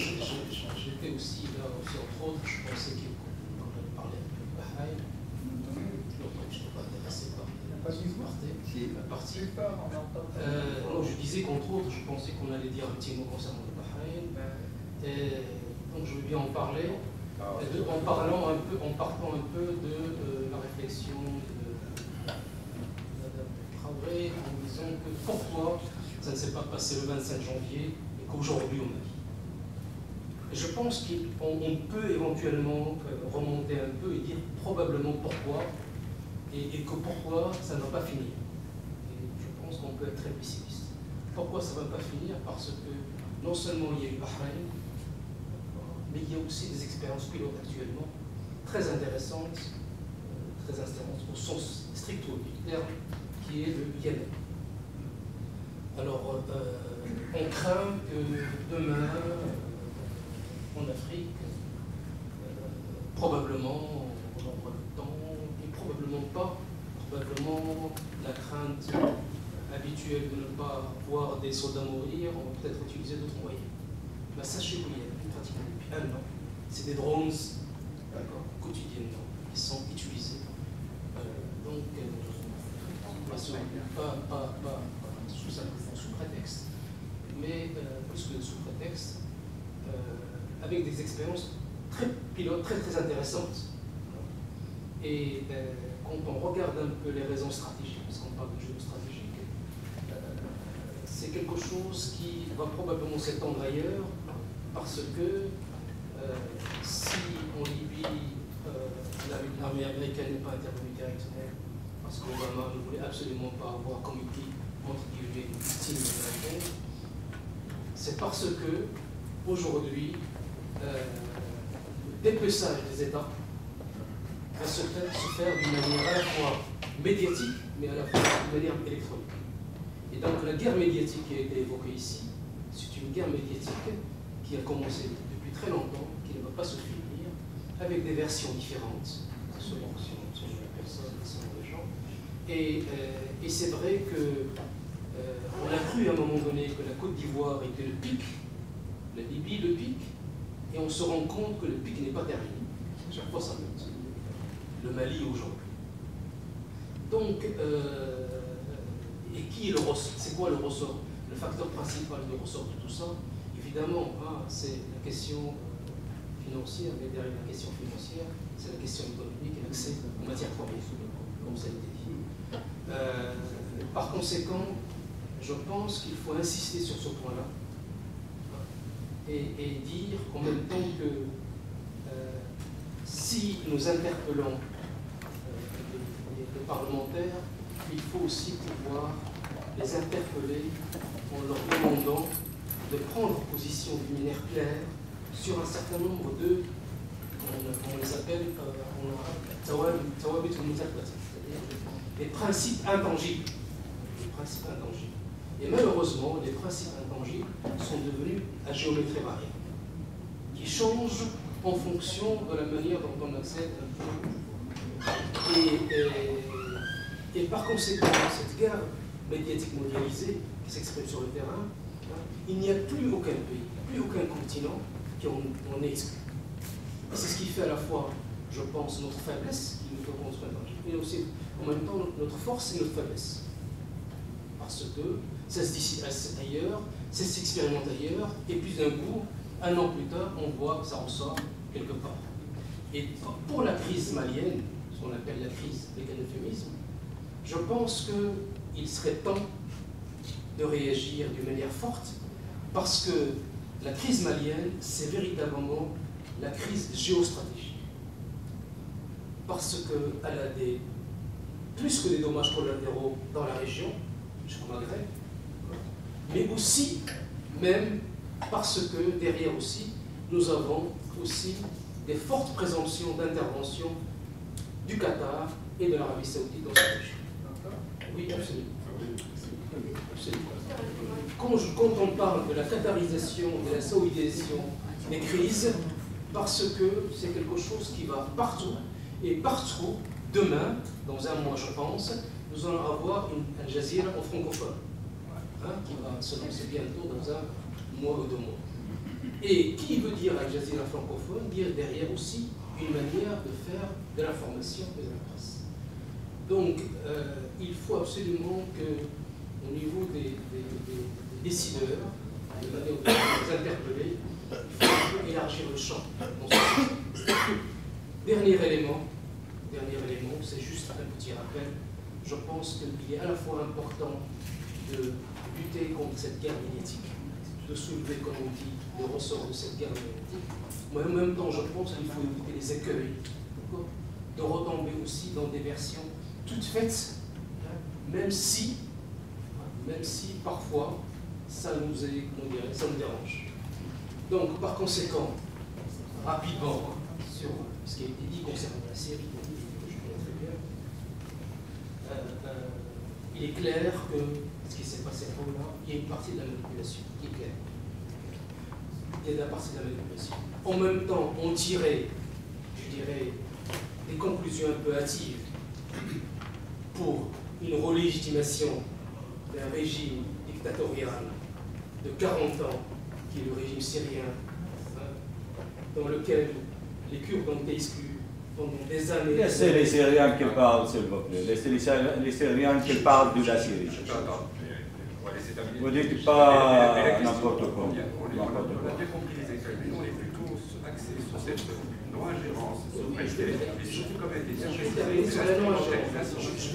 j'étais aussi là, aussi entre autres, je pensais qu'on allait parler un peu de Bahreïn. Longtemps que je n'étais pas intéressé par la partie. Non, je disais qu'entre autres, je pensais qu'on allait dire un petit mot concernant le Bahreïn. Et donc je veux bien en parler, en partant un peu de la réflexion de Traoré, en disant que pourquoi ça ne s'est pas passé le 25 janvier et qu'aujourd'hui on a dit. Et je pense qu'on peut éventuellement remonter un peu et dire probablement pourquoi et que pourquoi ça ne va pas finir. Et je pense qu'on peut être très pessimiste. Pourquoi ça ne va pas finir? Parce que non seulement il y a eu Bahreïn, mais il y a aussi des expériences pilotes actuellement très intéressantes au sens strict du terme, qui est le Yémen. Alors, on craint que demain, en Afrique, probablement, on aura le temps, et probablement pas, probablement la crainte habituelle de ne pas voir des soldats mourir, on va peut-être utiliser d'autres moyens. Mais sachez qu'il y a pratiquement depuis un an, c'est des drones quotidiennement qui sont utilisés. Donc, pas sous prétexte, mais plus que sous prétexte, avec des expériences pilotes très intéressantes. Et quand on regarde un peu les raisons stratégiques, parce qu'on parle de géostratégique, c'est quelque chose qui va probablement s'étendre ailleurs, parce que si en Libye, l'armée américaine n'est pas intervenue directement, parce qu'Obama ne voulait absolument pas avoir comme outil, entre guillemets, une victime américaine, c'est parce que, aujourd'hui, le dépeçage des États va se faire d'une manière à la fois médiatique, mais à la fois d'une manière électronique. Et donc la guerre médiatique qui a été évoquée ici, c'est une guerre médiatique qui a commencé depuis très longtemps, qui ne va pas se finir, avec des versions différentes, selon les personnes, selon les gens. Et c'est vrai qu'on a cru à un moment donné que la Côte d'Ivoire était le pic, la Libye le pic, et on se rend compte que le pic n'est pas terminé. Chaque fois ça monte. Le Mali aujourd'hui. Donc, et qui est le ressort? C'est quoi le ressort? Le facteur principal de ressort de tout ça, évidemment, c'est la question financière, mais derrière la question financière, c'est la question économique et l'accès aux matières premières, comme ça a été dit. Par conséquent, je pense qu'il faut insister sur ce point-là et dire en même temps que si nous interpellons les parlementaires, il faut aussi pouvoir les interpeller en leur demandant de prendre position d'une manière claire sur un certain nombre de, on les appelle, c'est-à-dire les principes intangibles. Les principes intangibles. Et malheureusement, les principes intangibles sont devenus à géométrie variable, qui changent en fonction de la manière dont on accède un peu. Et par conséquent, cette guerre médiatique mondialisée qui s'exprime sur le terrain, il n'y a plus aucun pays, plus aucun continent qui en est exclu. Et c'est ce qui fait à la fois, je pense, notre faiblesse, qui nous fait construire, mais aussi en même temps notre force et notre faiblesse. Parce que ça se décide ailleurs, ça s'expérimente ailleurs, et puis d'un coup, un an plus tard, on voit que ça ressort quelque part. Et pour la crise malienne, ce qu'on appelle la crise avec un euphémisme, je pense qu'il serait temps de réagir d'une manière forte, parce que la crise malienne, c'est véritablement la crise géostratégique. Parce qu'elle a plus que des dommages collatéraux dans la région, jusqu'au Maghreb, mais aussi, même parce que derrière aussi, nous avons aussi des fortes présomptions d'intervention du Qatar et de l'Arabie Saoudite dans cette région. Oui, absolument. Quand on parle de la qatarisation, de la saoudisation des crises, parce que c'est quelque chose qui va partout, et partout, demain, dans un mois je pense, nous allons avoir une Al Jazeera en francophone, qui va se lancer bientôt dans un mois ou 2 mois. Et qui veut dire Al Jazeera francophone, dire derrière aussi une manière de faire de l'information et de la presse. Donc, il faut absolument qu'au niveau des décideurs, de manière de les interpeller, il faut élargir le champ. Dernier élément, c'est juste un petit rappel. Je pense qu'il est à la fois important de lutter contre cette guerre médiatique, de soulever, comme on dit, le ressort de cette guerre médiatique. Mais en même temps, je pense qu'il faut éviter les écueils, de retomber aussi dans des versions toutes faites, même si parfois ça nous dérange. Donc, par conséquent, rapidement, sur ce qui a été dit concernant la série, je connais très bien, il est clair que ce qui s'est passé là, il y a une partie de la manipulation qui est claire. Il y a une partie de la manipulation. En même temps, on tirait, je dirais, des conclusions un peu hâtives pour une relégitimation d'un régime dictatorial de 40 ans, qui est le régime syrien, dans lequel les Kurdes ont été exclus pendant des années. Laissez les Syriens qui parlent, s'il vous plaît. Laissez les Syriens qui parlent de la Syrie. Vous ne dites pas n'importe quoi. On a bien compris les extraits, mais on est plutôt axé sur cette non-ingérence. Je vais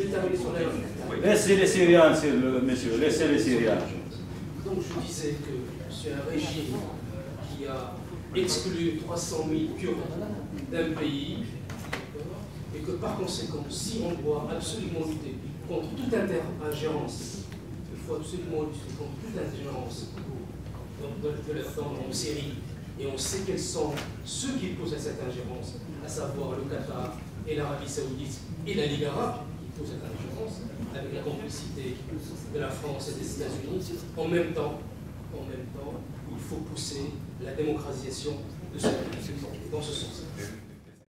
terminer sur la Laissez les Syriens, monsieur, laissez les Syriens. Donc je disais que c'est un régime qui a exclu 300 000 Kurdes d'un pays, et que par conséquent, si on doit absolument lutter contre toute ingérence, il faut absolument lutter contre toute ingérence en Syrie, et on sait quels sont ceux qui posent à cette ingérence, à savoir le Qatar et l'Arabie Saoudite et la Ligue arabe qui posent cette ingérence, avec la complicité de la France et des États-Unis. En même temps, il faut pousser la démocratisation de ce pays dans ce sens.